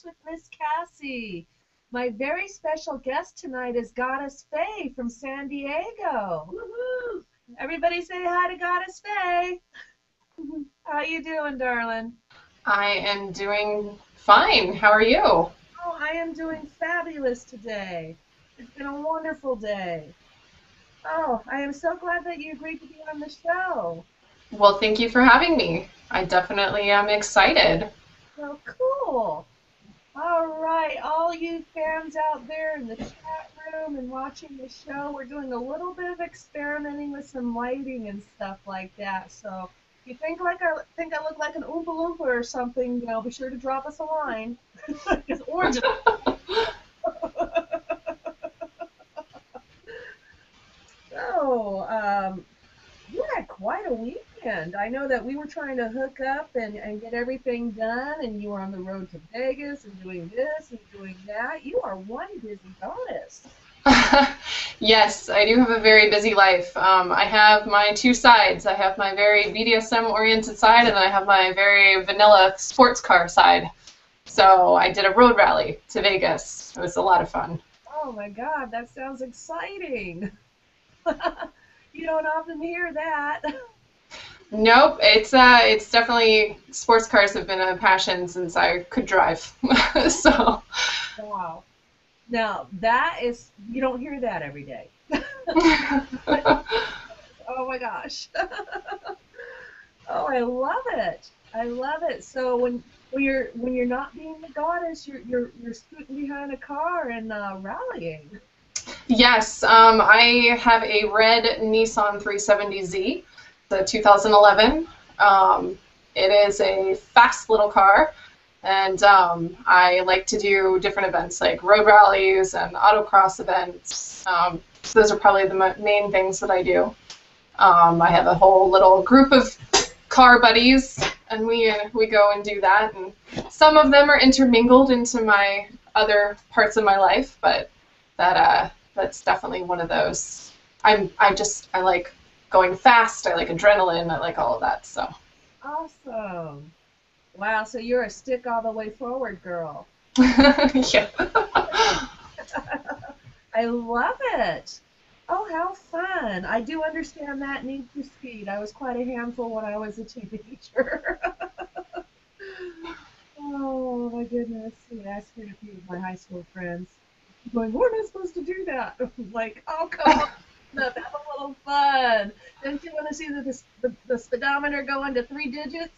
With Miss Cassie. My very special guest tonight is Goddess Fae from San Diego. Woohoo! Everybody say hi to Goddess Fae. How you doing, darling? I am doing fine. How are you? Oh, I am doing fabulous today. It's been a wonderful day. Oh, I am so glad that you agreed to be on the show. Well, thank you for having me. I definitely am excited. So cool. All right, all you fans out there in the chat room and watching the show, we're doing a little bit of experimenting with some lighting and stuff like that. So if you think I look like an Oompa Loompa or something, be sure to drop us a line. Because orange. So, you had quite a weekend. I know that we were trying to hook up and get everything done, and you were on the road to Vegas and doing this and doing that. You are one busy goddess. Yes, I do have a very busy life. I have my two sides. I have my very BDSM-oriented side, and then I have my very vanilla sports car side. So I did a road rally to Vegas. It was a lot of fun. Oh my God, that sounds exciting. You don't often hear that. Nope, it's definitely, sports cars have been a passion since I could drive. So. Wow. Now you don't hear that every day. Oh my gosh. Oh, I love it. I love it. So when you're not being the goddess, you're scooting behind a car and rallying. Yes, I have a red Nissan 370Z, the 2011. It is a fast little car, and I like to do different events like road rallies and autocross events. Those are probably the main things that I do. I have a whole little group of car buddies, and we go and do that. And some of them are intermingled into my other parts of my life, but that's definitely one of those. I like going fast. I like adrenaline. I like all of that. So. Awesome. Wow. So you're a stick all the way forward girl. Yeah. I love it. Oh, how fun. I do understand that need for speed. I was quite a handful when I was a teenager. Oh, my goodness. I asked her to be with my high school friends. Going, we're not supposed to do that. I'm like, oh, come on. Have a little fun. Don't you want to see the speedometer go into 3 digits?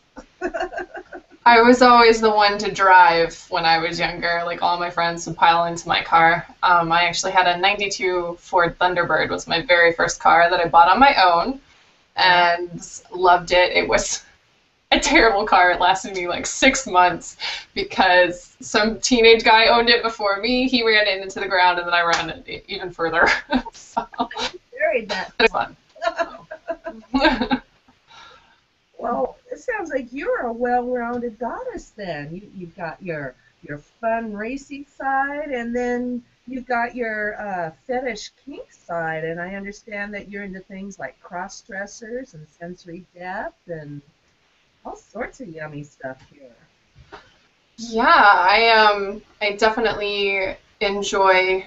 I was always the one to drive when I was younger. Like, all my friends would pile into my car. I actually had a 92 Ford Thunderbird. Was my very first car that I bought on my own and loved it. It was a terrible car. It lasted me like 6 months because some teenage guy owned it before me. He ran it into the ground, and then I ran it even further. So, buried that. It was fun. Well, it sounds like you're a well-rounded goddess then. You've got your fun racy side, and then you've got your fetish kink side, and I understand that you're into things like cross-dressers and sensory depth and all sorts of yummy stuff here. Yeah, I definitely enjoy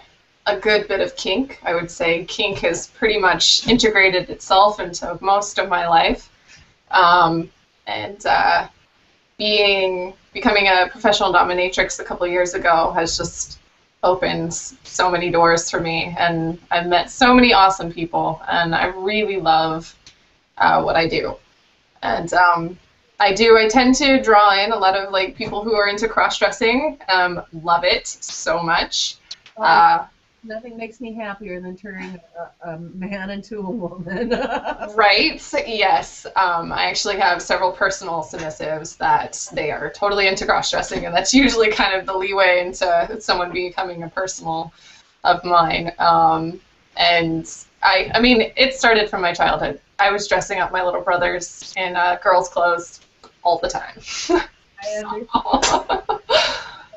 a good bit of kink. I would say kink has pretty much integrated itself into most of my life. Becoming a professional dominatrix a couple years ago has just opened so many doors for me, and I've met so many awesome people, and I really love what I do. And I tend to draw in a lot of like people who are into cross-dressing. Love it so much. Nothing makes me happier than turning a man into a woman. Right? Yes. I actually have several personal submissives that they are totally into cross-dressing, and that's usually kind of the leeway into someone becoming a personal of mine. And I mean, it started from my childhood. I was dressing up my little brothers in girls' clothes all the time. I understand.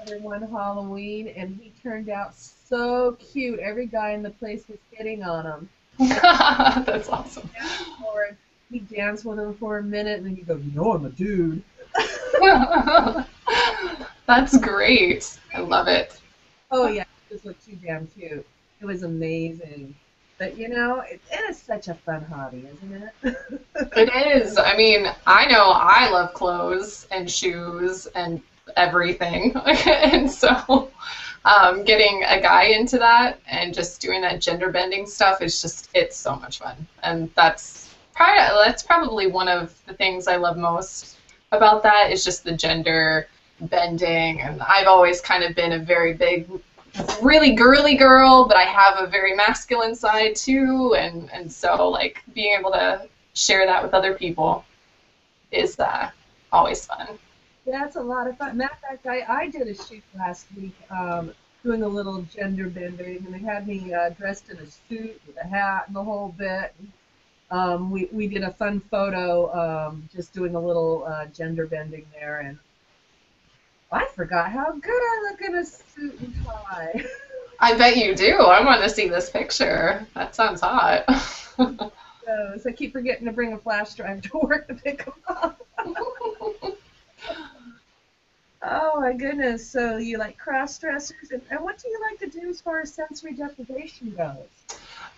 Other one Halloween, and he turned out so cute. Every guy in the place was hitting on him. That's awesome. He danced with him for a minute, and then he goes, "You know I'm a dude." That's great. I love it. Oh yeah, he just looked too damn cute. It was amazing. But it is such a fun hobby, isn't it? It is. I mean, I know I love clothes and shoes and everything. And so getting a guy into that and just doing that gender bending stuff is just, it's so much fun. And that's probably one of the things I love most about that is just the gender bending. And I've always kind of been a very big, really girly girl, but I have a very masculine side too. And so like being able to share that with other people is always fun. Yeah, it's a lot of fun. Matter of fact, I did a shoot last week doing a little gender bending, and they had me dressed in a suit with a hat and the whole bit. We did a fun photo just doing a little gender bending there, and I forgot how good I look in a suit and tie. I bet you do. I want to see this picture. That sounds hot. So I keep forgetting to bring a flash drive to work to pick them up. Oh my goodness. So you like cross dressers, and what do you like to do as far as sensory deprivation goes?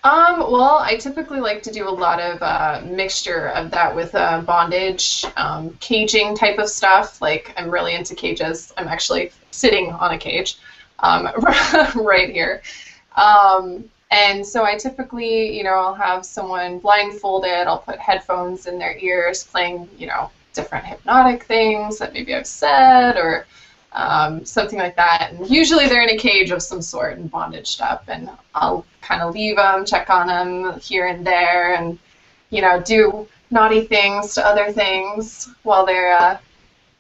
Well, I typically like to do a lot of mixture of that with bondage, caging type of stuff. Like I'm really into cages. I'm actually sitting on a cage right here. And so I typically, I'll have someone blindfolded. I'll put headphones in their ears playing, different hypnotic things that maybe I've said or something like that. And usually they're in a cage of some sort and bondaged up, and I'll kind of leave them, check on them here and there, and do naughty things to other things while they're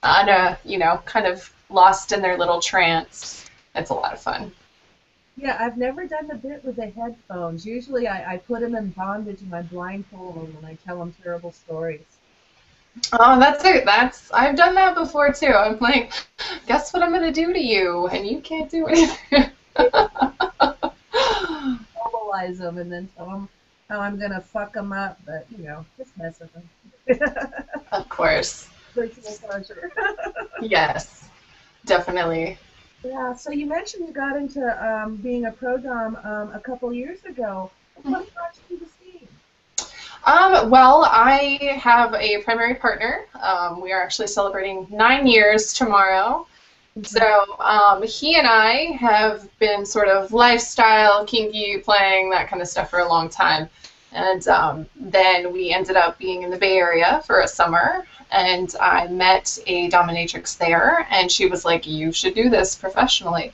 kind of lost in their little trance. It's a lot of fun. Yeah, I've never done the bit with the headphones. Usually I put them in bondage and I blindfold them and I tell them terrible stories. Oh, that's it. I've done that before too. I'm like, guess what I'm gonna do to you, and you can't do anything. Mobilize them and then tell them how I'm gonna fuck them up, but just mess with them. Of course. Virtual pleasure. Yes, definitely. Yeah. So you mentioned you got into being a pro dom a couple years ago. What brought you to the scene? Well, I have a primary partner. We are actually celebrating 9 years tomorrow. So he and I have been sort of lifestyle, kinky, playing, that kind of stuff for a long time. And then we ended up being in the Bay Area for a summer, and I met a dominatrix there, and she was like, you should do this professionally.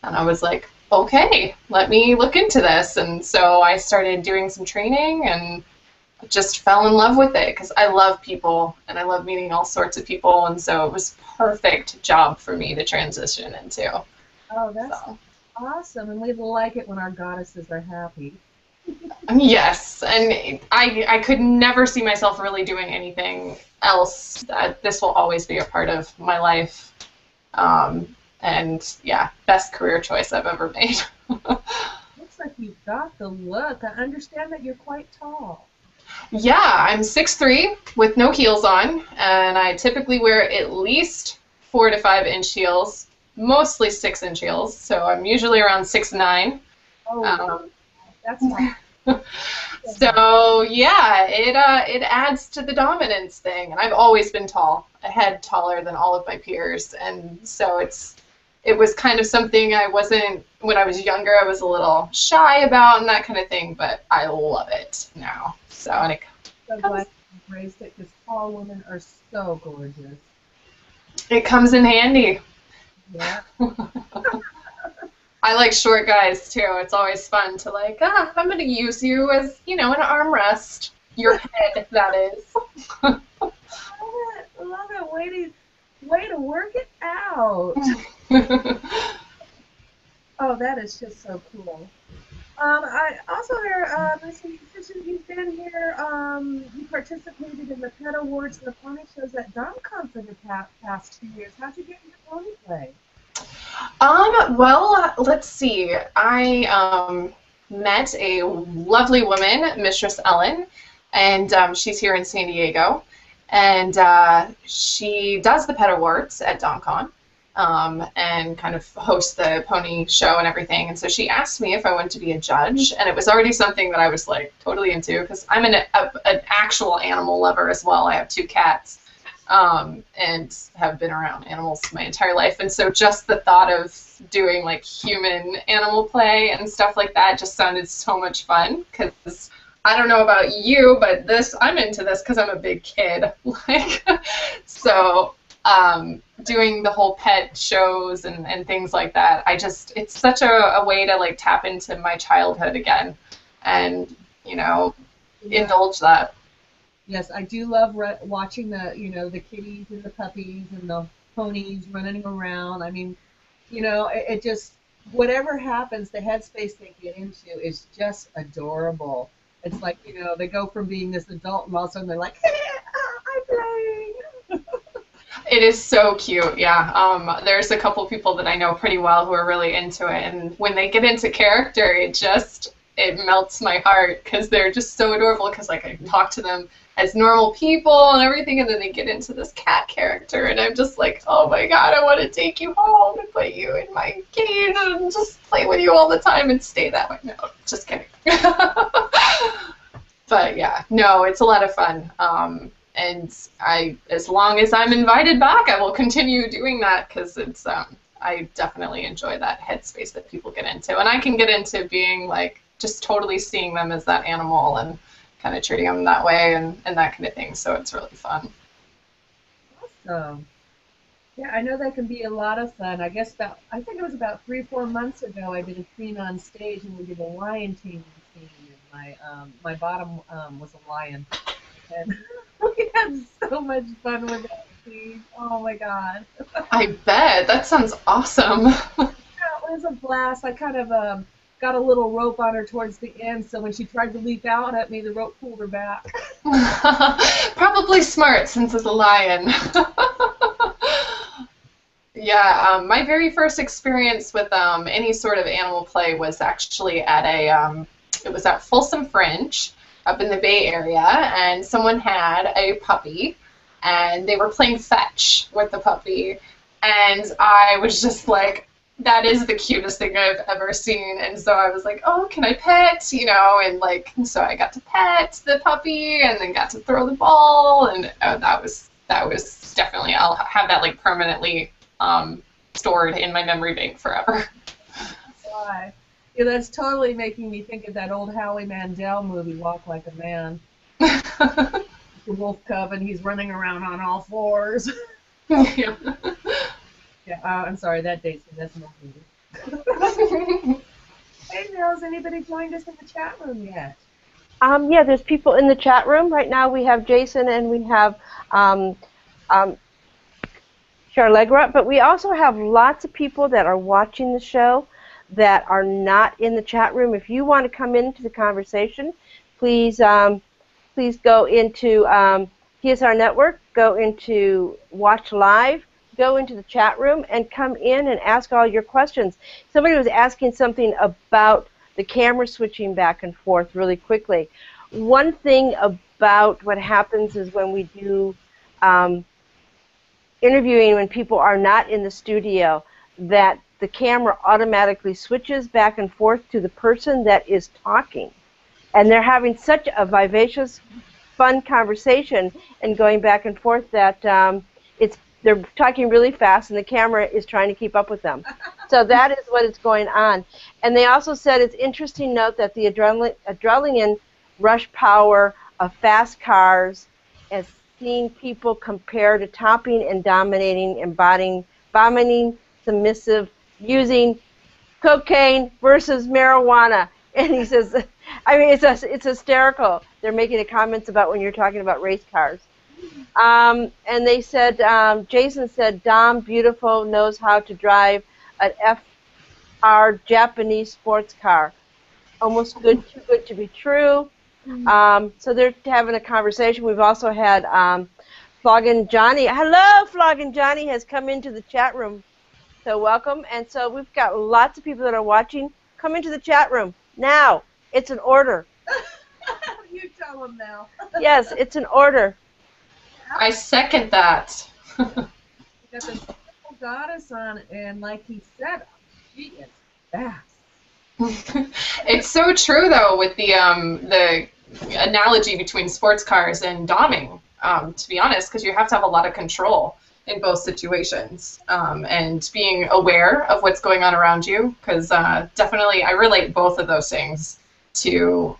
And I was like, okay, let me look into this. And so I started doing some training and just fell in love with it because I love people and I love meeting all sorts of people, and so it was a perfect job for me to transition into. Oh, that's awesome, and we like it when our goddesses are happy. Yes, and I could never see myself really doing anything else. This will always be a part of my life, and yeah, best career choice I've ever made. Looks like you've got the look. I understand that you're quite tall. Yeah, I'm 6'3" with no heels on, and I typically wear at least 4 to 5 inch heels, mostly 6-inch heels, so I'm usually around 6'9". Oh, that's nice. So yeah, it adds to the dominance thing, and I've always been tall, a head taller than all of my peers, and so it was kind of something I wasn't, when I was younger, I was a little shy about and that kind of thing, but I love it now. So, and it so glad you embraced it because tall women are so gorgeous. It comes in handy. Yeah. I like short guys too. It's always fun to like, I'm going to use you as, an armrest. Your head, that is. Love it. Way to work it out. Oh, that is just so cool. I also there, I see since you've been here, you participated in the pet awards and the pony shows at DomCon for the past 2 years. How'd you get into pony play? Well, let's see. I met a lovely woman, Mistress Ellen, and she's here in San Diego, and she does the pet awards at DomCon, and kind of hosts the pony show and everything. And so she asked me if I wanted to be a judge, and it was already something that I was like totally into because I'm an actual animal lover as well. I have two cats. And have been around animals my entire life. And so just the thought of doing like human animal play and stuff like that just sounded so much fun because I don't know about you, but I'm into this because I'm a big kid. Like, so doing the whole pet shows and things like that, it's such a way to like tap into my childhood again and, indulge that. Yes, I do love watching the kitties and the puppies and the ponies running around. I mean, it just whatever happens, the headspace they get into is just adorable. It's like they go from being this adult and all of a sudden they're like, I'm playing. It is so cute, yeah. There's a couple people that I know pretty well who are really into it, and when they get into character, it melts my heart because they're just so adorable because like I can talk to them as normal people and everything, and then they get into this cat character, and I'm just like, oh my god, I want to take you home and put you in my cage and just play with you all the time and stay that way. No, just kidding. But yeah, no, it's a lot of fun. And as long as I'm invited back, I will continue doing that because I definitely enjoy that headspace that people get into, and I can get into being like just totally seeing them as that animal and kind of treating them that way and that kind of thing. So it's really fun. Awesome. Yeah, I know that can be a lot of fun. I think it was about 3 or 4 months ago. I did a scene on stage, and we did a lion taming scene. And my bottom was a lion, and we had so much fun with that scene. Oh my god! I bet that sounds awesome. Yeah, it was a blast. I kind of got a little rope on her towards the end, so when she tried to leap out at me, the rope pulled her back. Probably smart since it's a lion. Yeah, my very first experience with any sort of animal play was actually it was at Folsom Fringe up in the Bay Area, and someone had a puppy, and they were playing fetch with the puppy, and I was just like, that is the cutest thing I've ever seen. And so I was like, oh, can I pet? And so I got to pet the puppy and then got to throw the ball. And that was definitely, I'll have that like permanently stored in my memory bank forever. Why? Yeah, that's totally making me think of that old Howie Mandel movie, Walk Like a Man. The wolf cub, and he's running around on all fours. Yeah. Yeah, I'm sorry, that dates me. That's an old movie. Hey, now, has anybody joined us in the chat room yet? Yeah, there's people in the chat room. Right now we have Jason and we have Charlegra, but we also have lots of people that are watching the show that are not in the chat room. If you want to come into the conversation, please go into TSR Network, go into Watch Live, go into the chat room, and come in and ask all your questions. Somebody was asking something about the camera switching back and forth really quickly. One thing about what happens is when we do interviewing when people are not in the studio, that the camera automatically switches back and forth to the person that is talking. And they're having such a vivacious, fun conversation and going back and forth that they're talking really fast and the camera is trying to keep up with them. So that is what is going on. And they also said it's interesting to note that the adrenaline rush power of fast cars as seeing people compare to topping and dominating, embodying, vomiting, submissive, using cocaine versus marijuana. And he says, I mean, it's hysterical. They're making the comments about when you're talking about race cars. And they said, Jason said, Dom, beautiful, knows how to drive an FR Japanese sports car. almost too good to be true. So they're having a conversation. We've also had Floggin' Johnny. Hello, Floggin' Johnny has come into the chat room. So welcome. And so we've got lots of people that are watching. Come into the chat room now. It's an order. You tell them now. Yes, it's an order. I second that. We got this beautiful goddess on, and like he said, she is fast. It's so true though with the analogy between sports cars and doming. To be honest, because you have to have a lot of control in both situations, and being aware of what's going on around you. Because definitely, I relate both of those things to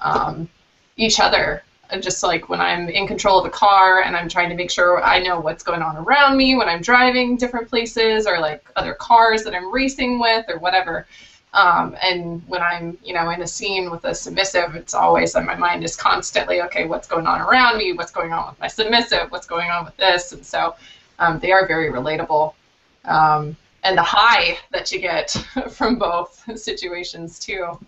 each other. Just like when I'm in control of a car and I'm trying to make sure I know what's going on around me when I'm driving different places, or like other cars that I'm racing with or whatever. And when I'm, in a scene with a submissive, it's always my mind is constantly, okay, what's going on around me? What's going on with my submissive? What's going on with this? And so they are very relatable. And the high that you get from both situations too.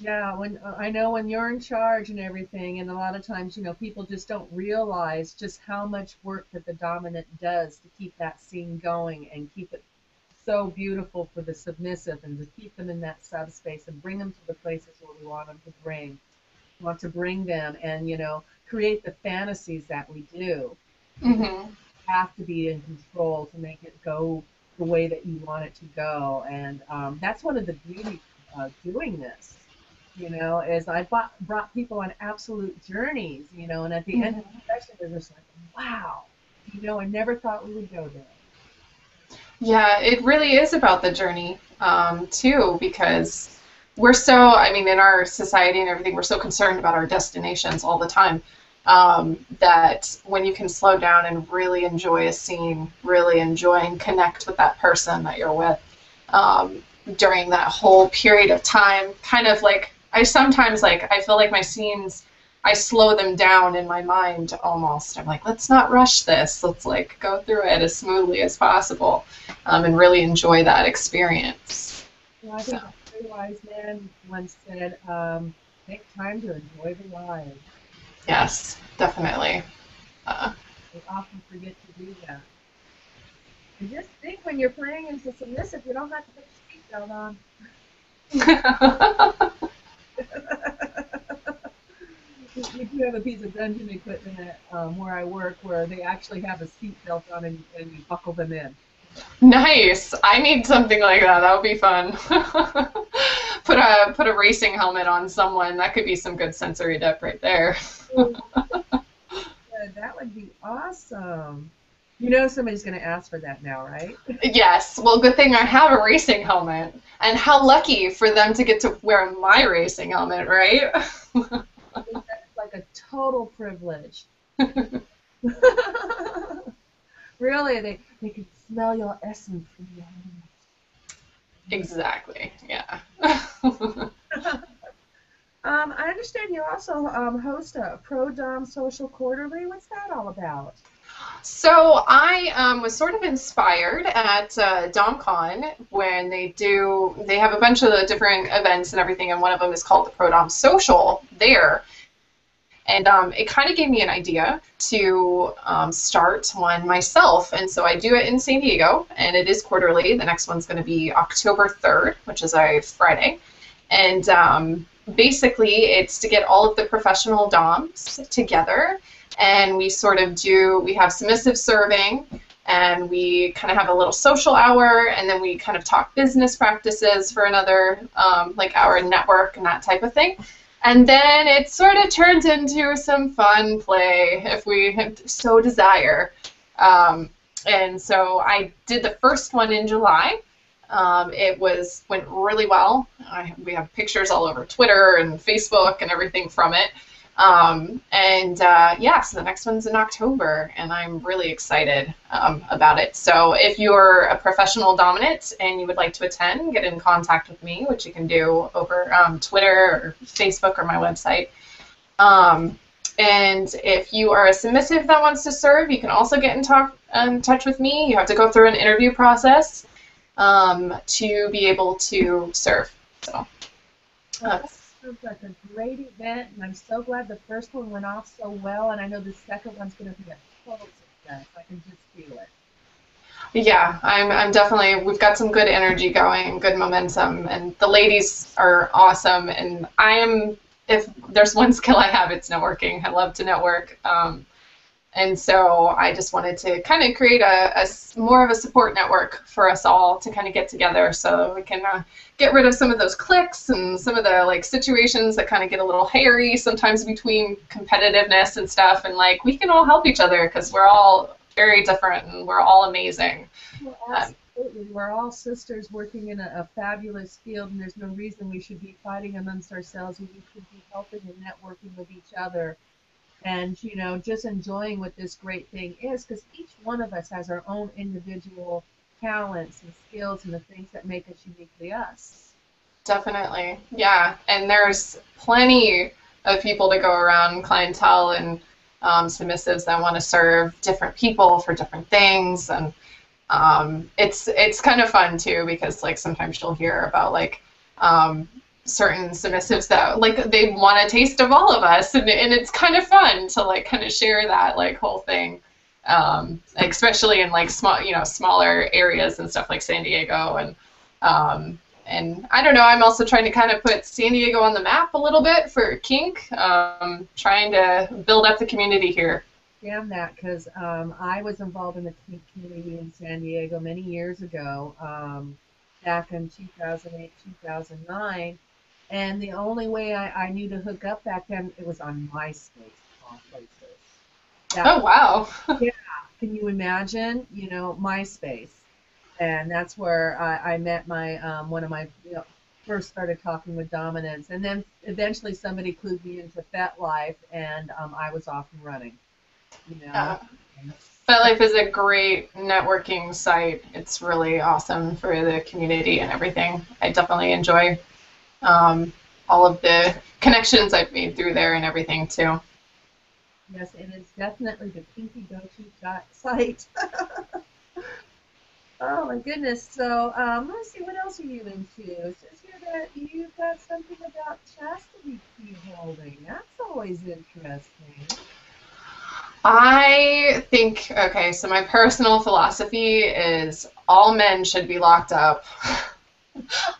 Yeah, I know when you're in charge and everything, and a lot of times, people just don't realize just how much work that the dominant does to keep that scene going and keep it so beautiful for the submissive, and to keep them in that subspace and bring them to the places where we want them to bring. We want to bring them and, create the fantasies that we do. Mm-hmm. You have to be in control to make it go the way that you want it to go. And that's one of the beauties of doing this. Is I brought people on absolute journeys, and at the end of the session, they're just like, wow, I never thought we would go there. Yeah, it really is about the journey, too, because we're so, in our society and everything, we're so concerned about our destinations all the time, that when you can slow down and really enjoy a scene, really enjoy and connect with that person that you're with, during that whole period of time, kind of like, I sometimes, I feel like my scenes, I slow them down in my mind almost. I'm like, let's not rush this. Let's, go through it as smoothly as possible, and really enjoy that experience. Well, I think a very wise man once said, take time to enjoy the ride. Yes, definitely. We often forget to do that. And just think, when you're playing as a submissive, you don't have to put your seatbelt on. We do have a piece of dungeon equipment at where I work, where they actually have a seatbelt on, and you buckle them in. Nice. I need something like that. That would be fun. Put a racing helmet on someone. That could be some good sensory depth right there. Yeah, that would be awesome. Somebody's going to ask for that now, right? Yes. Well, good thing I have a racing helmet. And how lucky for them to get to wear my racing helmet, right? I think that's like a total privilege. Really, they can smell your essence from your hands. Exactly, yeah. I understand you also host a Pro-Dom Social Quarterly. What's that all about? So I was sort of inspired at DomCon when they have a bunch of the different events and everything, and one of them is called the Pro-Dom Social there. And it kind of gave me an idea to start one myself. And so I do it in San Diego, and it is quarterly. The next one's going to be October 3rd, which is a Friday. And basically, it's to get all of the professional DOMs together. And we we have submissive serving, and we kind of have a little social hour, and then we kind of talk business practices for another hour and network and that type of thing. And then it sort of turns into some fun play if we so desire. And so I did the first one in July. It went really well. We have pictures all over Twitter and Facebook and everything from it. So the next one's in October, and I'm really excited about it. So if you're a professional dominant and you would like to attend, get in contact with me, which you can do over Twitter or Facebook or my website. And if you are a submissive that wants to serve, you can also get in touch with me. You have to go through an interview process to be able to serve. So. Sounds like a great event, and I'm so glad the first one went off so well, and I know the second one's going to be a total success. I can just feel it. Yeah, I'm definitely, we've got some good energy going, good momentum, and the ladies are awesome. And if there's one skill I have, it's networking. I love to network. And so I just wanted to kind of create more of a support network for us all to kind of get together so we can get rid of some of those cliques and some of the like situations that kind of get a little hairy sometimes between competitiveness and stuff. And like we can all help each other because we're all very different and we're all amazing. Well, absolutely. We're all sisters working in a fabulous field, and there's no reason we should be fighting amongst ourselves. We should be helping and networking with each other. And, you know, just enjoying what this great thing is, because each one of us has our own individual talents and skills and the things that make us uniquely us. Definitely, yeah. And there's plenty of people to go around, clientele and submissives that want to serve different people for different things. And it's kind of fun too, because like sometimes you'll hear about like certain submissives that like they want a taste of all of us, and it's kind of fun to like kind of share that like whole thing, especially in like smaller areas and stuff like San Diego. And I don't know, I'm also trying to kind of put San Diego on the map a little bit for kink, trying to build up the community here. Damn that, because I was involved in the kink community in San Diego many years ago, back in 2008, 2009. And the only way I knew to hook up back then, it was on MySpace, of all places. Oh, wow. Yeah, can you imagine? You know, MySpace. And that's where I met my one of my first started talking with dominance, and then eventually somebody clued me into FetLife, and I was off and running. You know. FetLife is a great networking site. It's really awesome for the community and everything. I definitely enjoy all of the connections I've made through there and everything too. Yes, it is definitely the kinky go-to site. Oh my goodness. So let's see, what else are you into? It says here that you've got something about chastity key holding. That's always interesting. I think, okay, so my personal philosophy is all men should be locked up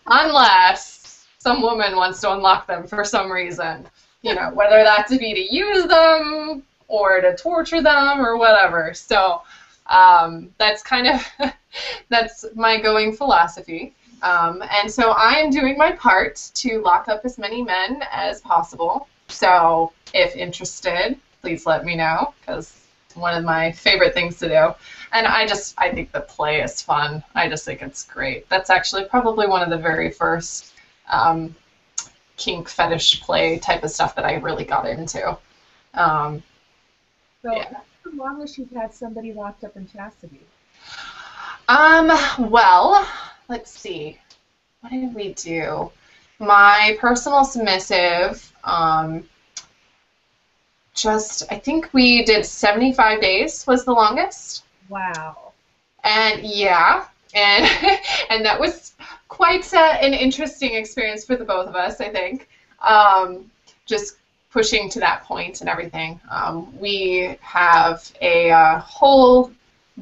unless some woman wants to unlock them for some reason. You know, whether that to be to use them or to torture them or whatever. So that's kind of, that's my going philosophy. And so I'm doing my part to lock up as many men as possible. So if interested, please let me know, because it's one of my favorite things to do. And I think the play is fun. I just think it's great. That's actually probably one of the very first kink fetish play type of stuff that I really got into. So yeah. how long has you had somebody locked up in chastity? Well, let's see. What did we do? My personal submissive, I think we did 75 days was the longest. Wow. And yeah, and that was quite an interesting experience for the both of us, I think. Just pushing to that point and everything. We have a whole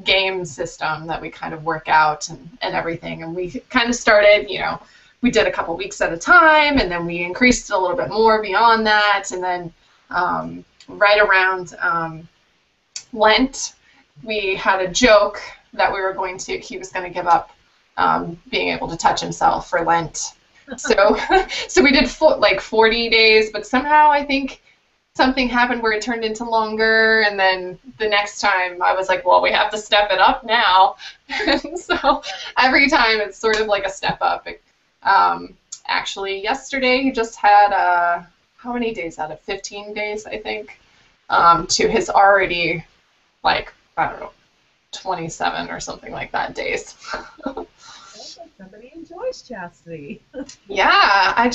game system that we kind of work out and everything. And we kind of started, you know, we did a couple weeks at a time, and then we increased it a little bit more beyond that. And then right around Lent, we had a joke that he was going to give up being able to touch himself for Lent. So we did like 40 days, but somehow I think something happened where it turned into longer, and then the next time I was like, well, we have to step it up now. And so every time it's sort of like a step up. Actually, yesterday he just had how many days out of 15 days, I think, to his already, like, I don't know, 27 or something like that days. Somebody enjoys chastity. Yeah,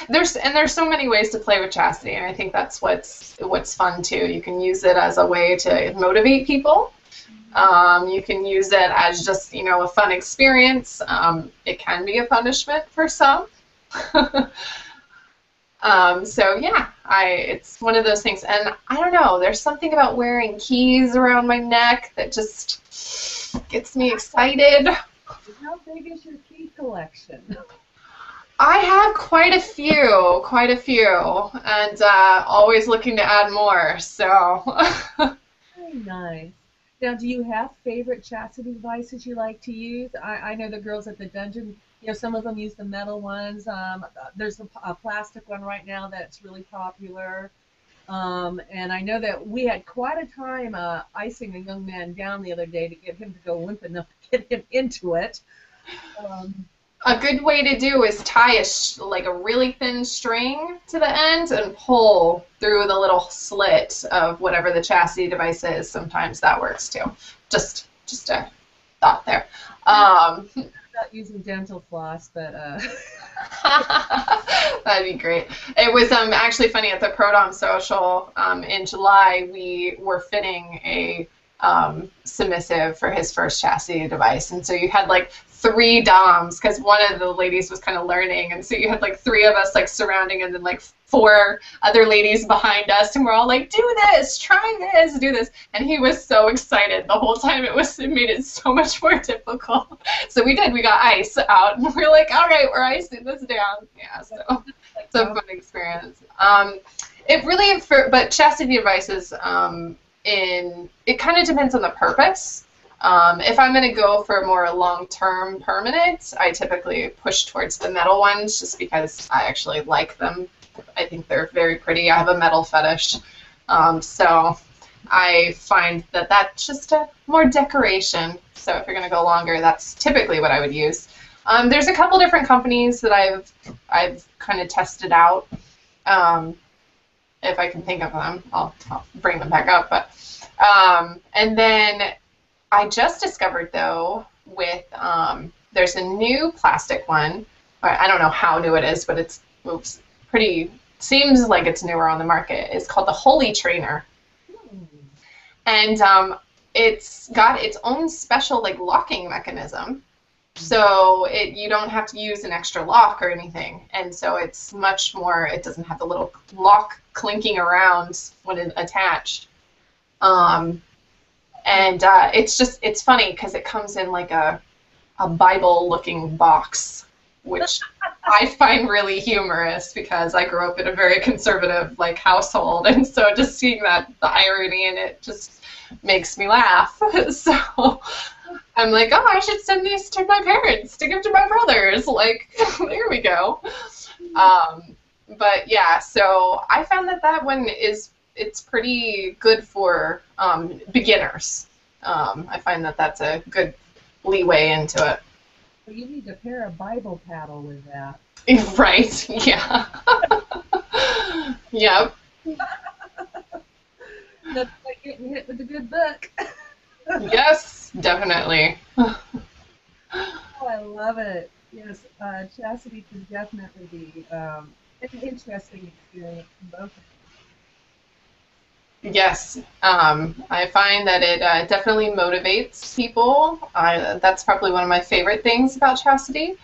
there's so many ways to play with chastity, and I think that's what's fun too. You can use it as a way to motivate people. You can use it as just, you know, a fun experience. It can be a punishment for some. So yeah, it's one of those things, and I don't know, there's something about wearing keys around my neck that just gets me excited. How big is your key collection? I have quite a few, and always looking to add more, so. Very nice. Now, do you have favorite chastity devices you like to use? I know the girls at the dungeon, some of them use the metal ones. There's a plastic one right now that's really popular. And I know that we had quite a time icing a young man down the other day to get him to go limp enough to get him into it. A good way to do is tie like a really thin string to the end and pull through the little slit of whatever the chastity device is. Sometimes that works too. Just a thought there. I'm not using dental floss, but that'd be great. It was actually funny at the Prodom Social in July. We were fitting a submissive for his first chastity device, and so you had like 3 DOMs because one of the ladies was kind of learning, and so you had like 3 of us like surrounding, and then like 4 other ladies behind us, and we're all like, do this, try this, do this, and he was so excited the whole time. It made it so much more difficult. So we got ice out, and we're like, all right, we're icing this down. Yeah, so it's a fun experience. It really, but chastity devices, it kind of depends on the purpose. If I'm going to go for more long-term permanent, I typically push towards the metal ones just because I actually like them. I think they're very pretty. I have a metal fetish. So I find that that's just a more decoration. So if you're going to go longer, that's typically what I would use. There's a couple different companies that I've kind of tested out. If I can think of them, I'll bring them back up. But and then I just discovered, though, with there's a new plastic one. I don't know how new it is, but it's pretty, seems like it's newer on the market. It's called the Holy Trainer. And it's got its own special like locking mechanism. So you don't have to use an extra lock or anything. And so it's much more, it doesn't have the little lock clinking around when it's attached. It's funny because it comes in like a Bible-looking box, which I find really humorous because I grew up in a very conservative like household, and so just seeing the irony in it just makes me laugh. So I'm like, oh, I should send these to my parents to give to my brothers. Like, there we go. But yeah, so I found that one it's pretty good for beginners. I find that's a good leeway into it. Well, you need to pair a Bible paddle with that. Right, yeah. Yep. That's like getting hit with a good book. Yes, definitely. Oh, I love it. Yes, chastity can definitely be an interesting experience for both of us. Yes, I find that it definitely motivates people. That's probably one of my favorite things about chastity.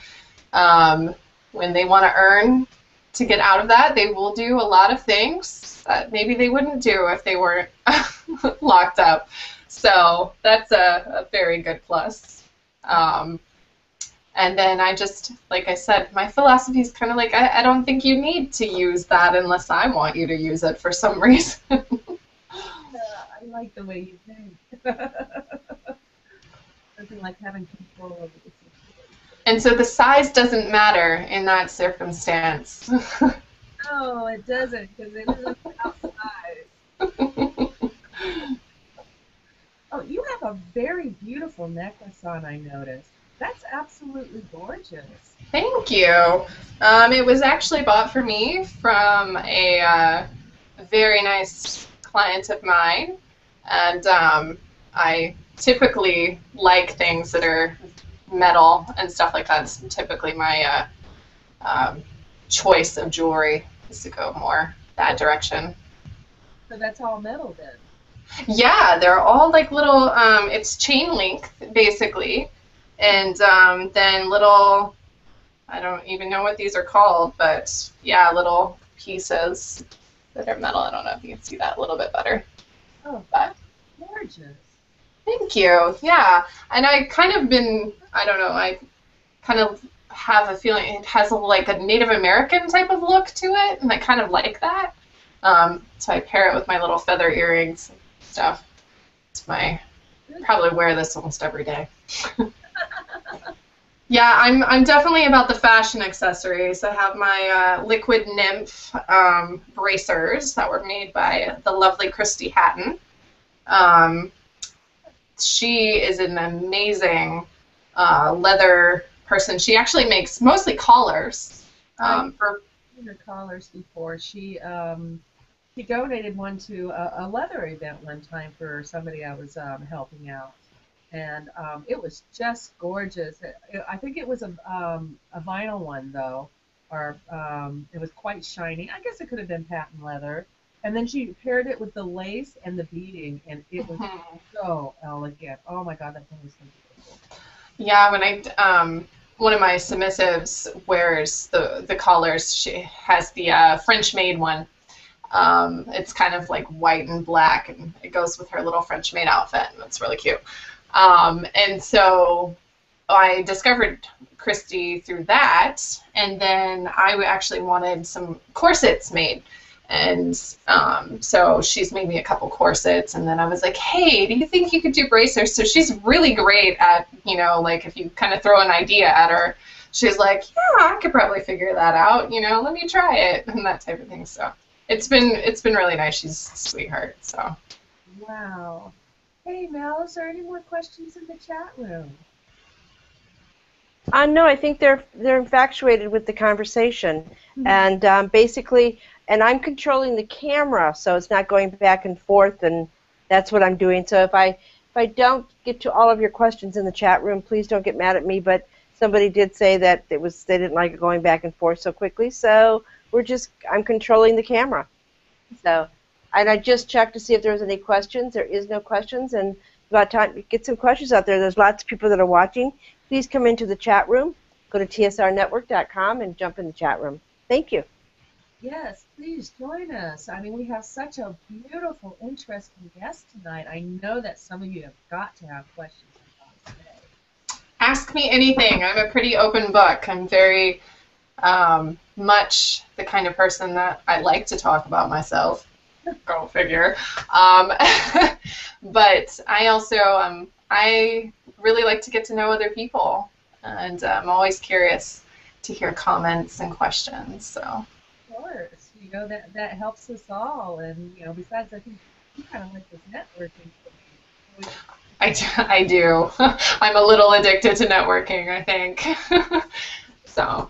When they want to earn to get out of that, they will do a lot of things that maybe they wouldn't do if they weren't locked up. So that's a very good plus. And then like I said, my philosophy is kind of like, I don't think you need to use that unless I want you to use it for some reason. I like the way you think. Something like having control over the situation. And so the size doesn't matter in that circumstance. No, it doesn't, because it isn't about size. Oh, you have a very beautiful necklace on, I noticed. That's absolutely gorgeous. Thank you. It was actually bought for me from a very nice client of mine, and I typically like things that are metal and stuff like that. It's typically my choice of jewelry is to go more that direction. So that's all metal then? Yeah, they're all like little, it's chain link basically, and then little, I don't even know what these are called, but yeah, little pieces that are metal. I don't know if you can see that a little bit better. Oh, But gorgeous. thank you. Yeah. And I kind of been, I don't know, I kind of have a feeling it has like a Native American type of look to it, and I kind of like that. So I pair it with my little feather earrings and stuff. It's probably wear this almost every day. Yeah, I'm definitely about the fashion accessories. I have my liquid nymph bracers that were made by the lovely Christy Hatton. She is an amazing leather person. She actually makes mostly collars. I've seen her collars before. She donated one to a leather event one time for somebody I was helping out, and it was just gorgeous. I think it was a vinyl one though, or it was quite shiny. I guess it could have been patent leather. And then she paired it with the lace and the beading, and it was so elegant. Oh my God, that thing was so beautiful. Yeah, when one of my submissives wears the collars, she has the French maid one. It's kind of like white and black, and it goes with her little French maid outfit, and it's really cute. And so I discovered Christy through that, and then I actually wanted some corsets made. And so she's made me a couple corsets, and then I was like, hey, do you think you could do bracers? So she's really great at, like if you kind of throw an idea at her, she's like, yeah, I could probably figure that out, let me try it, and that type of thing. So it's been really nice. She's a sweetheart. So. Wow. Hey, Mel, is there any more questions in the chat room? No, I think they're infatuated with the conversation, and basically, and I'm controlling the camera, so it's not going back and forth, and that's what I'm doing. So if I don't get to all of your questions in the chat room, please don't get mad at me. But somebody did say that they didn't like it going back and forth so quickly, so I'm controlling the camera. So, and I just checked to see if there was any questions. There is no questions, and about time to get some questions out there. There's lots of people that are watching. Please come into the chat room. Go to TSRnetwork.com and jump in the chat room. Thank you. Yes, please join us. I mean, we have such a beautiful, interesting guest tonight. I know that some of you have got to have questions about today. Ask me anything. I'm a pretty open book. I'm very much the kind of person that I like to talk about myself. Go figure. But I also, I really like to get to know other people, and I'm always curious to hear comments and questions. So. Of course, that helps us all, and besides, I think you kind of like this networking. I do. I'm a little addicted to networking, I think. So.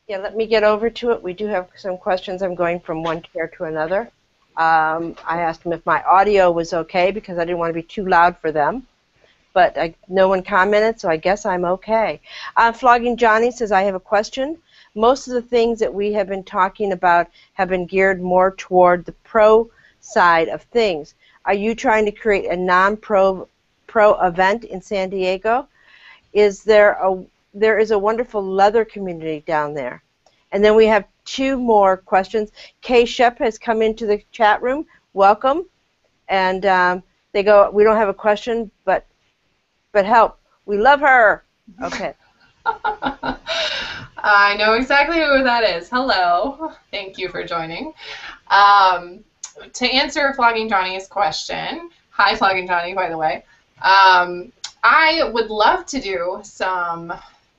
Yeah, let me get over to it. We do have some questions. I'm going from one chair to another. I asked them if my audio was okay because I didn't want to be too loud for them. But no one commented, so I guess I'm okay. Flogging Johnny says, I have a question. Most of the things that we have been talking about have been geared more toward the pro side of things. Are you trying to create a non-pro event in San Diego? There is a wonderful leather community down there. And then we have two more questions. Kay Shep has come into the chat room. Welcome. And they go, we don't have a question, but help. We love her. Okay. I know exactly who that is. Hello. Thank you for joining. To answer Flogging Johnny's question, hi Flogging Johnny, by the way, I would love to do some,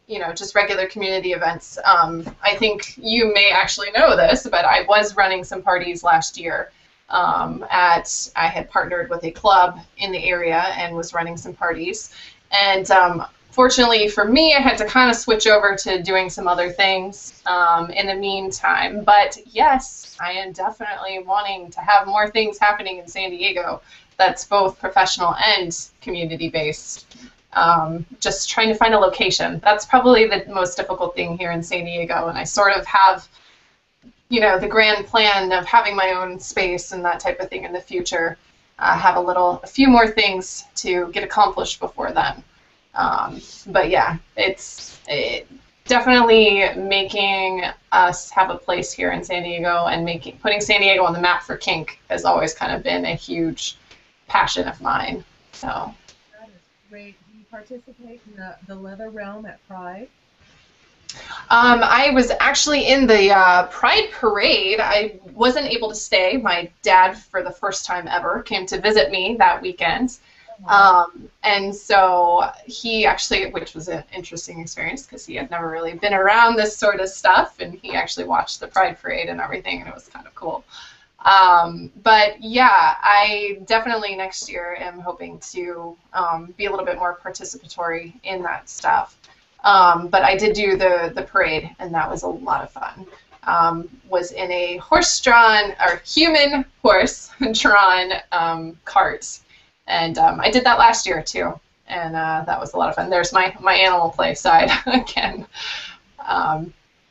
just regular community events. I think you may actually know this, but I was running some parties last year. I had partnered with a club in the area and was running some parties. And fortunately for me, I had to kind of switch over to doing some other things in the meantime. But yes, I am definitely wanting to have more things happening in San Diego that's both professional and community-based. Just trying to find a location. That's probably the most difficult thing here in San Diego. And I sort of have, the grand plan of having my own space and that type of thing in the future. Have a few more things to get accomplished before then. But yeah, it's definitely making us have a place here in San Diego, and putting San Diego on the map for kink has always kind of been a huge passion of mine. So That is great. Do you participate in the leather realm at Pride? I was actually in the Pride Parade. I wasn't able to stay. My dad, for the first time ever, came to visit me that weekend. And so he actually, which was an interesting experience because he had never really been around this sort of stuff, and he actually watched the Pride Parade and everything, and it was kind of cool. But yeah, I definitely next year am hoping to be a little bit more participatory in that stuff. But I did do the parade, and that was a lot of fun. Was in a horse-drawn, or human horse-drawn cart. And I did that last year too, and that was a lot of fun. There's my animal play side again,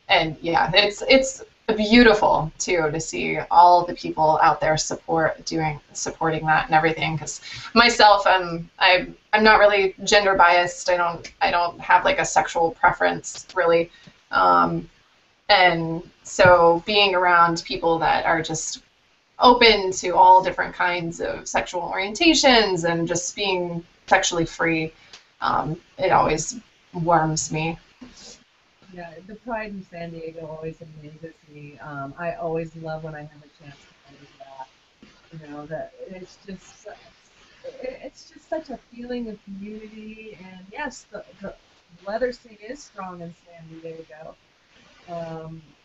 and yeah, it's beautiful too to see all the people out there supporting that and everything. Because myself, I'm not really gender biased. I don't have like a sexual preference really, and so being around people that are just open to all different kinds of sexual orientations and just being sexually free, it always warms me. Yeah, the Pride in San Diego always amazes me. I always love when I have a chance to do that. You know, that it's just such a feeling of community. And yes, the leather scene is strong in San Diego.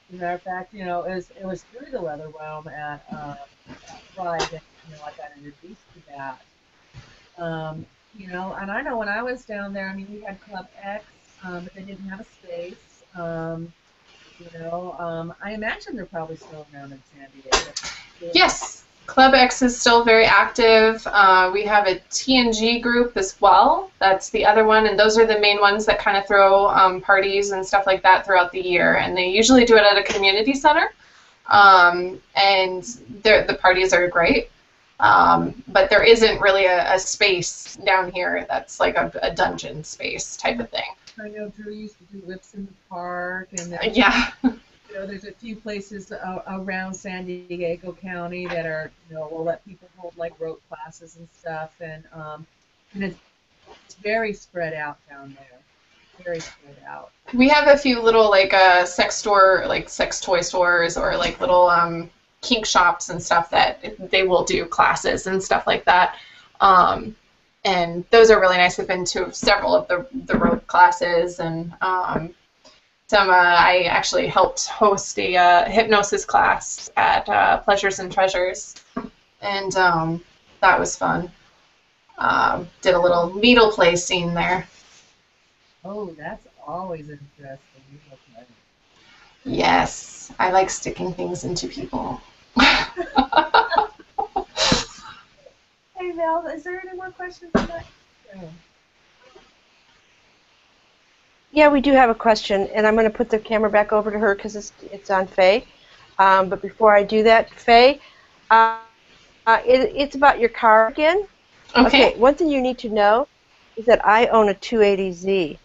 As a matter of fact, you know, it was through the leather realm at Pride that, you know, I got introduced to that. You know, and I know when I was down there, I mean, we had Club X, but they didn't have a space. You know, I imagine they're probably still around in San Diego. Yes, Club X is still very active. We have a TNG group as well. That's the other one, and those are the main ones that kind of throw parties and stuff like that throughout the year. And they usually do it at a community center, and the parties are great. But there isn't really a space down here that's like a dungeon space type of thing. I know Drew used to do whips in the park, and yeah. You know, there's a few places around San Diego County that are, you know, will let people hold like rope classes and stuff, and it's very spread out down there, very spread out. We have a few little like sex toy stores, or like little kink shops and stuff that they will do classes and stuff like that. And those are really nice. I've been to several of the rope classes, and I actually helped host a hypnosis class at Pleasures and Treasures, and that was fun. Did a little needle play scene there. Oh, that's always interesting. Needle play. Yes, I like sticking things into people. Hey, Val, is there any more questions on that? No. Yeah, we do have a question, and I'm going to put the camera back over to her because it's on Faye. But before I do that, Faye, it's about your car again. Okay. One thing you need to know is that I own a 280Z,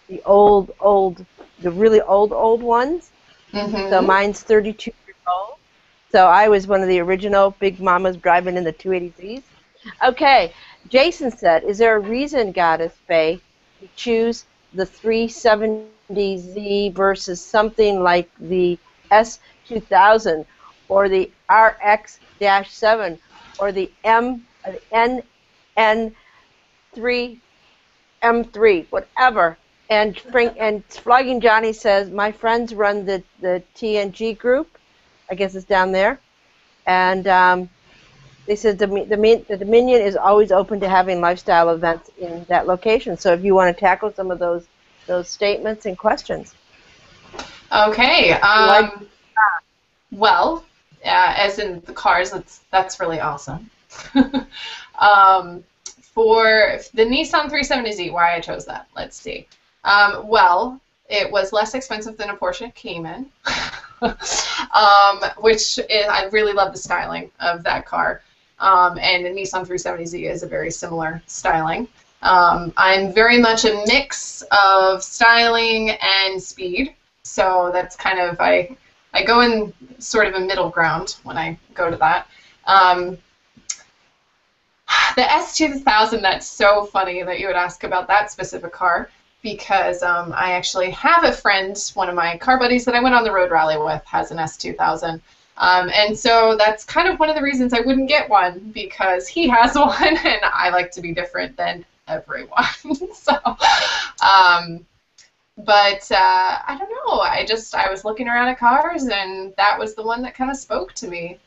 the really old ones. Mm-hmm. So mine's 32 years old. So I was one of the original big mamas driving in the 280Zs. Okay, Jason said, is there a reason, Goddess Fae, to choose the 370Z versus something like the S2000 or the RX-7 or the M3, whatever? And Flogging Johnny says, my friends run the TNG group. I guess it's down there. And they said the Dominion is always open to having lifestyle events in that location. So if you want to tackle some of those statements and questions. Okay. Well, as in the cars, that's really awesome. For the Nissan 370Z, why I chose that, let's see. Well, it was less expensive than a Porsche Cayman, I really love the styling of that car. And the Nissan 370Z is a very similar styling. I'm very much a mix of styling and speed, so that's kind of, I go in sort of a middle ground when I go to that. The S2000, that's so funny that you would ask about that specific car, because I actually have a friend, one of my car buddies that I went on the road rally with, has an S2000. And so that's kind of one of the reasons I wouldn't get one, because he has one and I like to be different than everyone. So, but I don't know. I was looking around at cars and that was the one that kind of spoke to me.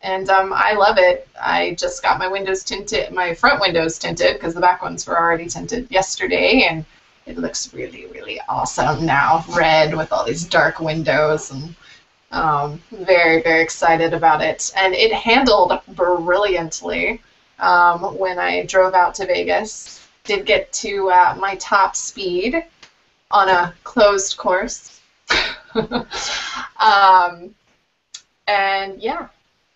And I love it. I just got my windows tinted, my front windows tinted, because the back ones were already tinted yesterday, and it looks really, really awesome now, red with all these dark windows, and very, very excited about it. And it handled brilliantly when I drove out to Vegas. Did get to my top speed on a closed course. And yeah,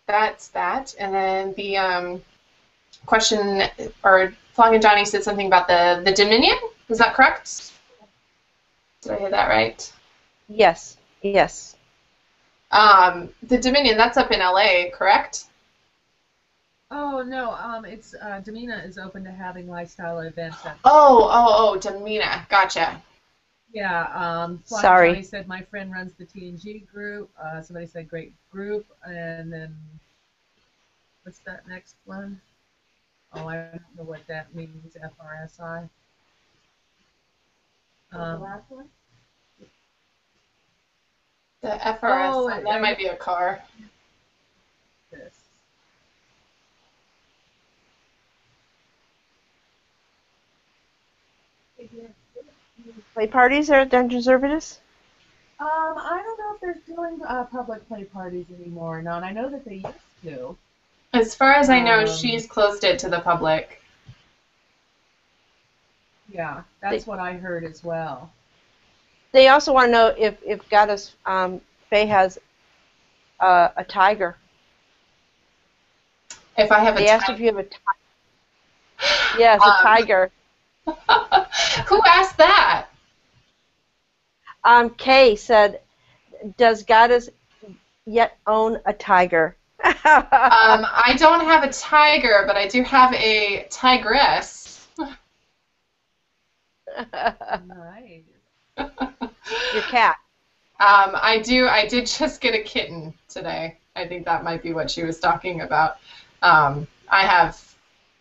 that's that. And then the question, or Flong and Johnny said something about the Dominion. Is that correct? Did I hear that right? Yes, yes. The Dominion, that's up in LA, correct? Oh no, it's Domina is open to having lifestyle events. Oh, Domina, gotcha. Yeah, Sorry. Johnny said my friend runs the TNG group. Somebody said great group, and then what's that next one? Oh, I don't know what that means. FRSI. The last one? The FRSI. That might be a car. This. Play parties are at Dungeon Servitus? I don't know if they're doing public play parties anymore or not. I know that they used to. As far as I know, she's closed it to the public. Yeah, that's what I heard as well. They also want to know if Goddess Fae has a tiger. If I have they asked if you have a tiger. Yes, a tiger. Who asked that? Kay said, does Goddess yet own a tiger? I don't have a tiger, but I do have a tigress. Nice. Your cat. I did just get a kitten today. I think that might be what she was talking about. I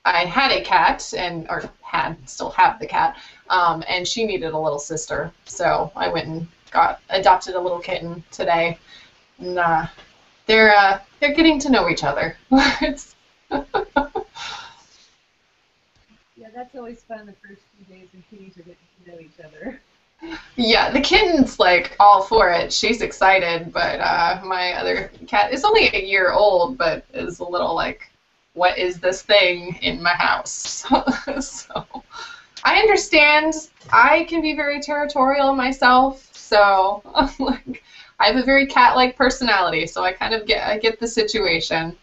had a cat, still have the cat, and she needed a little sister, so I went and adopted a little kitten today. And they're getting to know each other. Yeah, that's always fun. The first few days when kitties are getting to know each other. Yeah, the kitten's like all for it. She's excited, but my other cat is only a year old, but is a little like, what is this thing in my house? So I understand. I can be very territorial myself, so like, I have a very cat-like personality, so I kind of get the situation.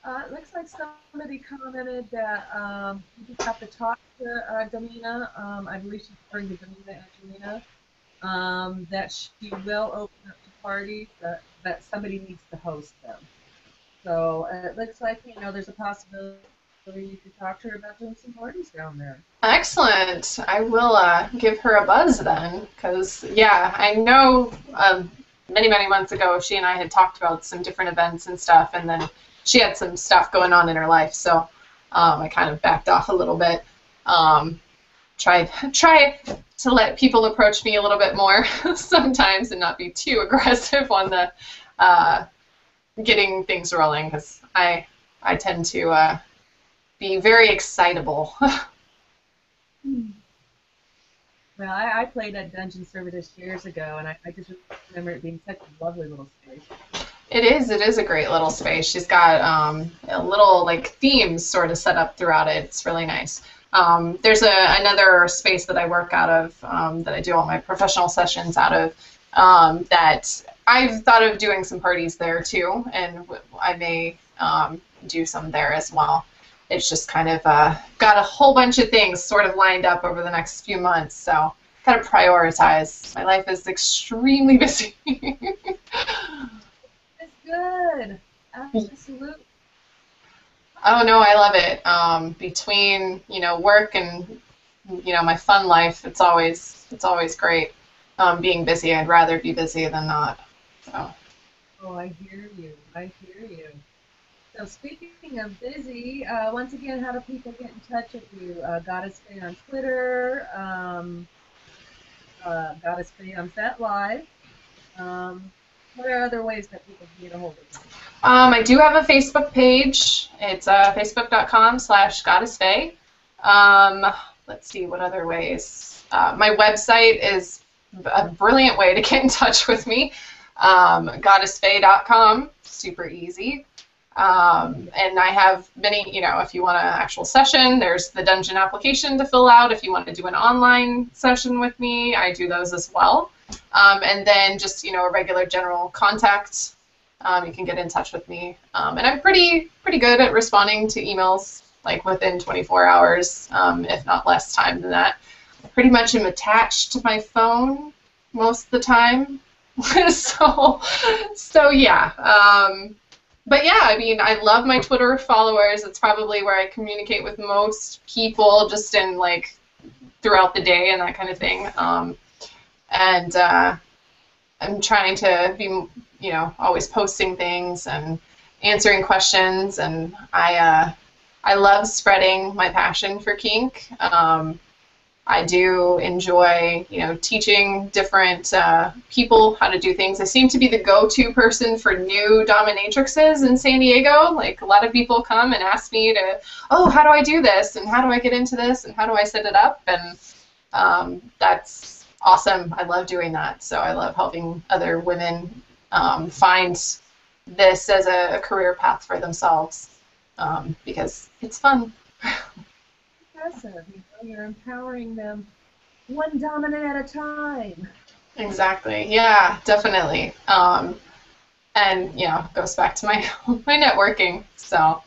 It looks like somebody commented that you just have to talk to Domina. I believe she's referring to Domina and Domina. That she will open up to parties, that somebody needs to host them. So it looks like, there's a possibility you could talk to her about doing some parties down there. Excellent. I will give her a buzz then, because, yeah, I know many, many months ago she and I had talked about some different events and stuff, and then she had some stuff going on in her life, so I kind of backed off a little bit. Try to let people approach me a little bit more sometimes and not be too aggressive on the getting things rolling, because I tend to be very excitable. Well, I played at Dungeon Servitus years ago, and I just remember it being such a lovely little space. It is a great little space. She's got a little like themes sort of set up throughout it. It's really nice. There's another space that I work out of, that I do all my professional sessions out of, that I've thought of doing some parties there too, and I may do some there as well. it's just kind of got a whole bunch of things sort of lined up over the next few months. So got to prioritize. My life is extremely busy. It's good. Absolutely. Oh no, I love it. Between work and my fun life, it's always great. Being busy, I'd rather be busy than not. So. Oh, I hear you. I hear you. So speaking of busy, once again, how do people get in touch with you? Goddess Fae on Twitter, Goddess Fae on Fat Live. What are other ways that people can get a hold of you? I do have a Facebook page. It's facebook.com/Goddess Fae. Let's see what other ways. My website is a brilliant way to get in touch with me. GoddessFae.com, super easy. And I have many, if you want an actual session, there's the dungeon application to fill out. If you want to do an online session with me, I do those as well. And then just, a regular general contact, you can get in touch with me. And I'm pretty good at responding to emails, like within 24 hours, if not less time than that. Pretty much am attached to my phone most of the time. so yeah. But yeah, I mean, I love my Twitter followers. It's probably where I communicate with most people, just in throughout the day and that kind of thing. And I'm trying to be, always posting things and answering questions. And I love spreading my passion for kink. I do enjoy, teaching different people how to do things. I seem to be the go-to person for new dominatrixes in San Diego. Like, a lot of people come and ask me how do I do this? And how do I get into this? And how do I set it up? And that's awesome. I love doing that. So I love helping other women find this as a career path for themselves because it's fun. Impressive. You're empowering them one dominant at a time. Exactly. Yeah, definitely. And goes back to my networking. So,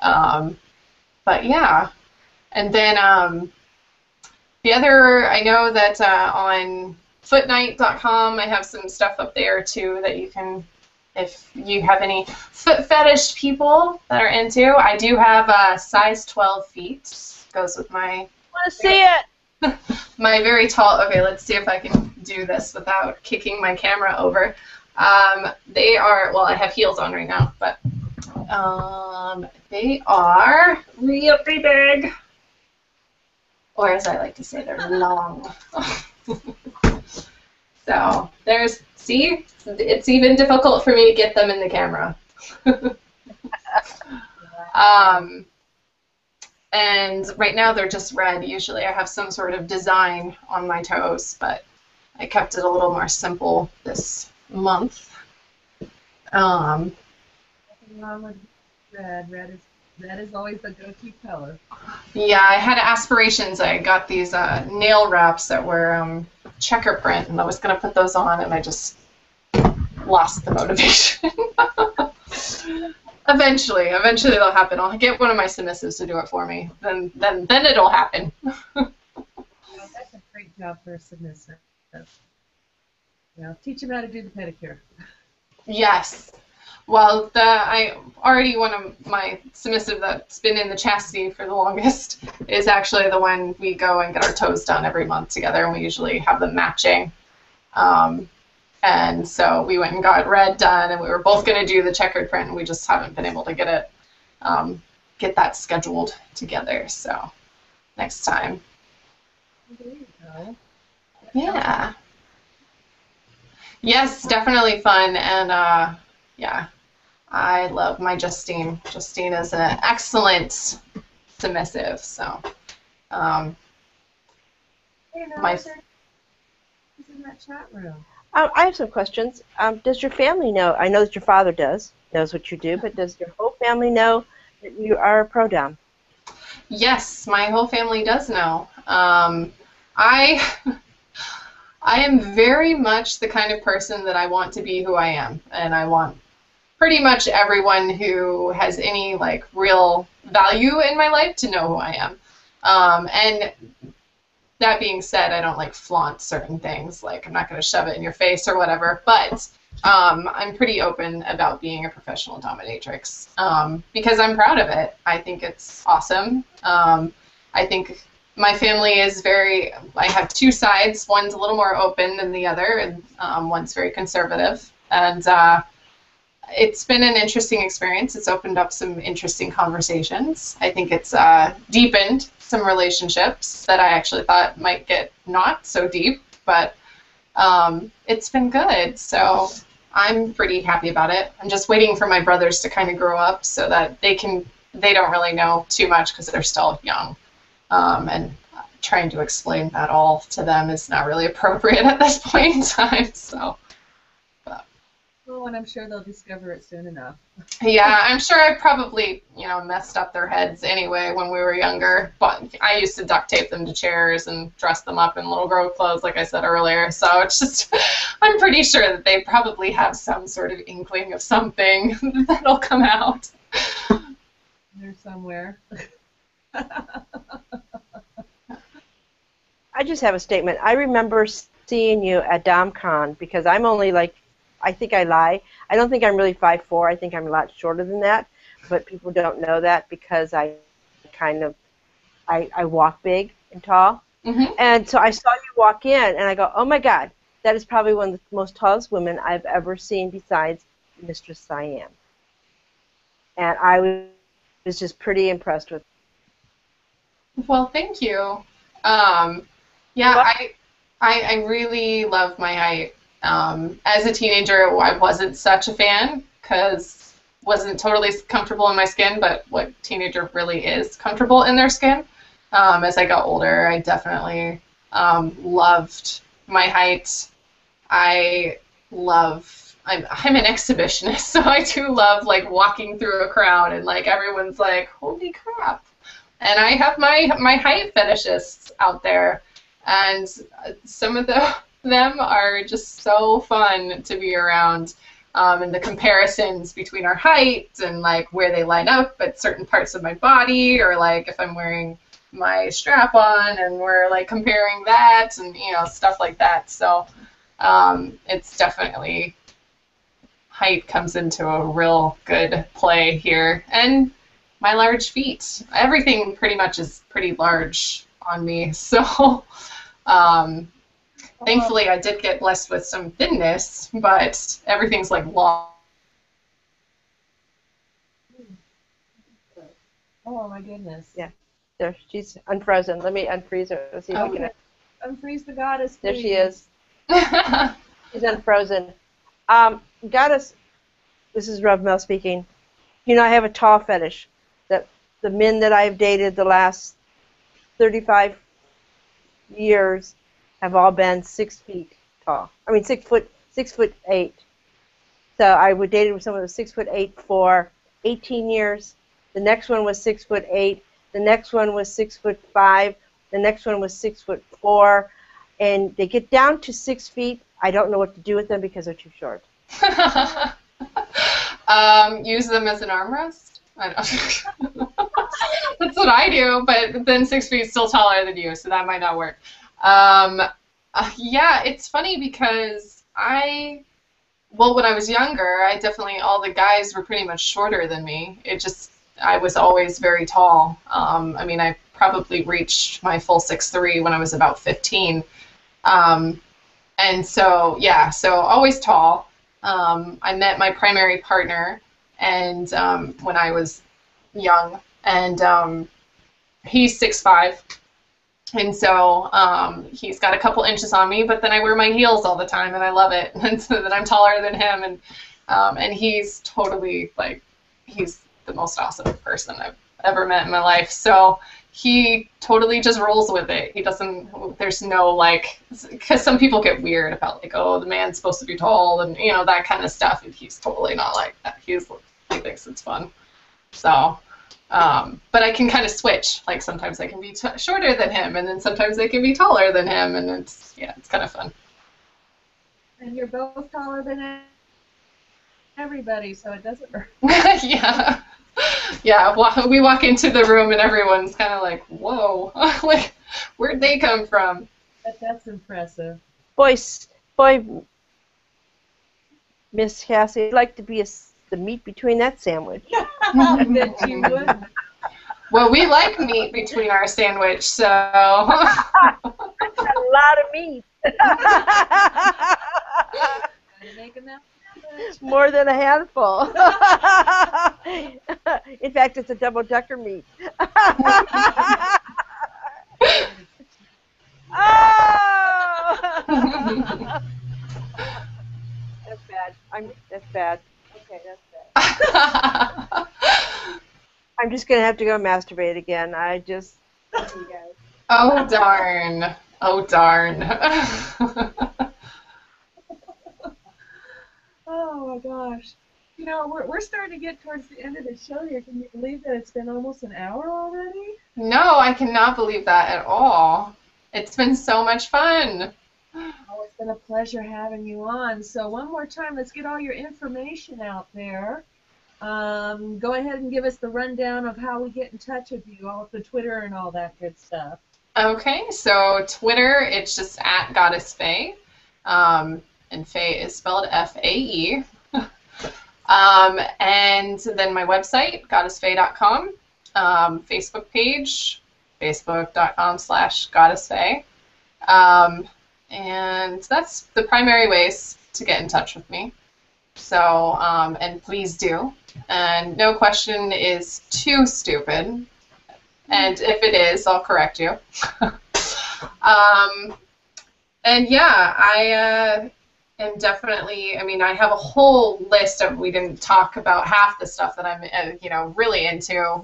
but yeah. And then the other, I know that on footnight.com, I have some stuff up there too that you can, if you have any foot fetish people that are into. I do have size 12 feet. Goes with my. I want to see it. My very tall. Okay, let's see if I can do this without kicking my camera over. They are. Well, I have heels on right now, but they are really big, or as I like to say, they're long. So there's. See, it's even difficult for me to get them in the camera. And right now they're just red. Usually I have some sort of design on my toes, but I kept it a little more simple this month. Nothing wrong with red. Red is always the go-to color. Yeah, I had aspirations. I got these nail wraps that were checker print, and I was going to put those on, and I just lost the motivation. Eventually it'll happen. I'll get one of my submissives to do it for me. Then it'll happen. Well, that's a great job for a submissive. Teach them how to do the pedicure. Yes. Well, I already one of my submissive that's been in the chastity for the longest is actually the one we go and get our toes done every month together, and we usually have them matching. And so we went and got red done, and we were both going to do the checkered print, and we just haven't been able to get that scheduled together. So next time. There you go. Yeah. Yes, definitely fun, and yeah, I love my Justine. Justine is an excellent submissive. So, Hey, now, who's in that chat room? I have some questions. Does your family know? I know that your father knows what you do, but does your whole family know that you are a pro dom? Yes, my whole family does know. I am very much the kind of person that I want to be who I am, and I want pretty much everyone who has any like real value in my life to know who I am. And that being said, I don't like flaunt certain things. Like I'm not going to shove it in your face or whatever, but I'm pretty open about being a professional dominatrix because I'm proud of it. I think it's awesome. I think my family is I have two sides. One's a little more open than the other, and one's very conservative. And it's been an interesting experience. It's opened up some interesting conversations. I think it's deepened some relationships that I actually thought might get not so deep, but it's been good. So I'm pretty happy about it. I'm just waiting for my brothers to kind of grow up so that they don't really know too much because they're still young. And trying to explain that all to them is not really appropriate at this point in time. So. Well, and I'm sure they'll discover it soon enough. Yeah, I'm sure I probably, messed up their heads anyway when we were younger. But I used to duct tape them to chairs and dress them up in little girl clothes, like I said earlier. So it's just, I'm pretty sure that they probably have some sort of inkling of something that'll come out. They're somewhere. I just have a statement. I remember seeing you at DomCon because I'm only like, I think I lie. I don't think I'm really 5'4". I think I'm a lot shorter than that, but people don't know that because I walk big and tall. Mm-hmm. And so I saw you walk in, and I go, oh my God, that is probably one of the most tallest women I've ever seen besides Mistress Cyan. And I was just pretty impressed with her. Well, thank you. Yeah, I really love my height. As a teenager, I wasn't such a fan because wasn't totally comfortable in my skin, but what teenager really is comfortable in their skin. As I got older, I definitely loved my height. I'm an exhibitionist, so I do love like walking through a crowd and like everyone's like, holy crap. And I have my height fetishists out there, and some of them are just so fun to be around, and the comparisons between our heights and like where they line up at certain parts of my body, or like if I'm wearing my strap on and we're like comparing that and stuff like that. So it's definitely, height comes into a real good play here, and my large feet. Everything pretty much is pretty large on me, so thankfully, I did get blessed with some thinness, but everything's like long. Oh my goodness. Yeah, there she's unfrozen. Let me unfreeze her. Let's see if I can unfreeze the goddess. There please. she is. She's unfrozen. Goddess, this is Rev Mel speaking. I have a tall fetish. That the men that I've dated the last 35 years have all been 6 feet tall. I mean 6'8". So I would date with someone who was 6'8" for 18 years. The next one was 6'8". The next one was 6'5". The next one was 6'4", and they get down to 6 feet. I don't know what to do with them because they're too short. Use them as an armrest. I don't. That's what I do, but then 6 feet is still taller than you, so that might not work. Yeah, it's funny because when I was younger, all the guys were pretty much shorter than me. I was always very tall. I mean, I probably reached my full 6'3" when I was about 15. And so, yeah, so always tall. I met my primary partner and when I was young, and he's 6'5". And so he's got a couple inches on me, but then I wear my heels all the time, and I love it. And so then I'm taller than him, and he's totally he's the most awesome person I've ever met in my life. So he totally just rolls with it. He doesn't. There's no because some people get weird about the man's supposed to be tall and that kind of stuff. And he's totally not like that. He thinks it's fun. So. But I can kind of switch. Sometimes I can be shorter than him, and then sometimes I can be taller than him, and it's kind of fun. And you're both taller than him? everybody, so it doesn't hurt. Yeah. Yeah, we walk into the room and everyone's kind of like, whoa, like, where'd they come from? That's impressive. Boy, Miss Cassie, I'd like to be the meat between that sandwich. I bet you would. Well, we like meat between our sandwich, so. That's a lot of meat. More than a handful. In fact, it's a double-decker meat. Oh! That's bad. That's bad. Okay, that's bad. I'm just gonna have to go masturbate again. Oh darn. Oh darn. Oh my gosh. You know, we're starting to get towards the end of the show here. Can you believe that it's been almost an hour already? No, I cannot believe that at all. It's been so much fun. Oh, it's been a pleasure having you on. So one more time, let's get all your information out there. Go ahead and give us the rundown of how we get in touch with you, all of the Twitter and all that good stuff. Okay, so Twitter, it's just at Goddess Fae. And Fae is spelled F-A-E. And then my website, goddessfae.com. Facebook page, facebook.com/goddessfae. And that's the primary ways to get in touch with me. So, and please do. And no question is too stupid. And if it is, I'll correct you. And yeah, I am definitely, I mean, I have a whole list of, we didn't talk about half the stuff that I'm, really into,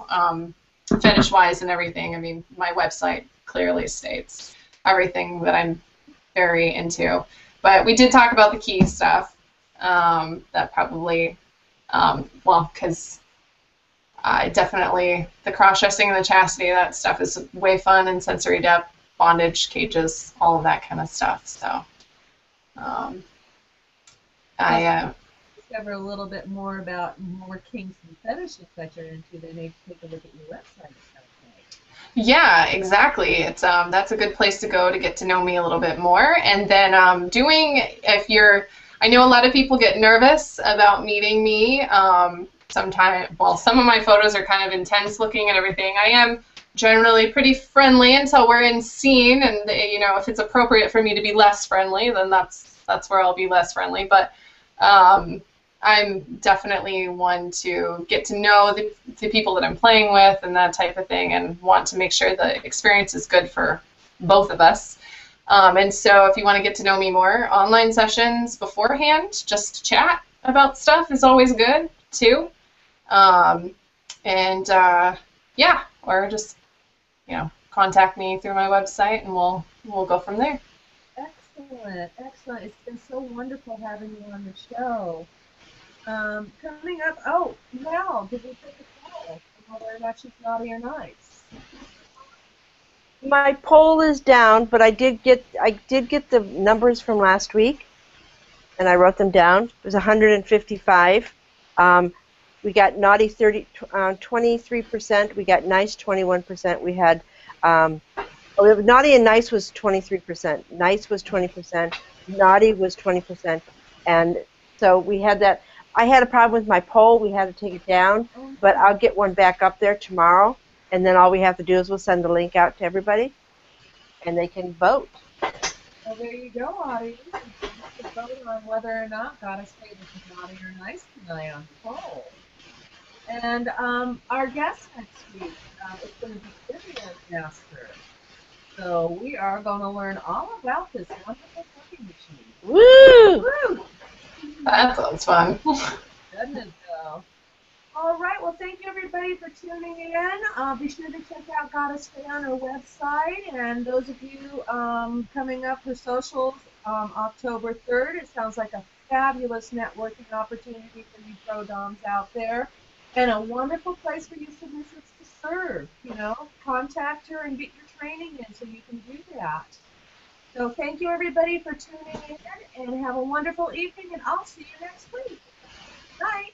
fetish-wise and everything. I mean, my website clearly states everything that I'm very into. But we did talk about the key stuff. That probably, because I definitely, the cross-dressing and the chastity, that stuff is way fun, and sensory depth, bondage, cages, all of that kind of stuff. So, I discover a little bit more about more kinks and fetishes that you're into, then maybe take a look at your website. Yeah, exactly. It's that's a good place to go to get to know me a little bit more. And then I know a lot of people get nervous about meeting me. Sometimes, well, some of my photos are kind of intense looking and everything. I am generally pretty friendly until we're in scene, and if it's appropriate for me to be less friendly, then that's where I'll be less friendly. But I'm definitely one to get to know the people that I'm playing with and that type of thing, and want to make sure the experience is good for both of us. And so if you want to get to know me more, online sessions beforehand, just to chat about stuff is always good too. Yeah, or just contact me through my website, and we'll go from there. Excellent, excellent. It's been so wonderful having you on the show. Coming up, Mel, did we take a call on whether or not she's naughty or nice? My poll is down, but I did get the numbers from last week, and I wrote them down. It was 155. We got naughty 23%. We got nice 21%. We had naughty and nice was 23%. Nice was 20%. Naughty was 20%. And so we had that. I had a problem with my poll. We had to take it down, but I'll get one back up there tomorrow. And then all we have to do is we'll send the link out to everybody, and they can vote. Well, there you go, audience. You can vote on whether or not Goddess Fae is naughty or nice tonight on the poll. And our guest next week is going to be Vivian Master. So we are going to learn all about this wonderful cooking machine. Woo! Woo! That sounds fun. Doesn't it, though? All right. Well, thank you, everybody, for tuning in. Be sure to check out Goddess Fae on her website. And those of you coming up for socials October 3rd, it sounds like a fabulous networking opportunity for you pro-doms out there. And a wonderful place for you submissives to serve. Contact her and get your training in so you can do that. So thank you, everybody, for tuning in, and have a wonderful evening, and I'll see you next week. Night.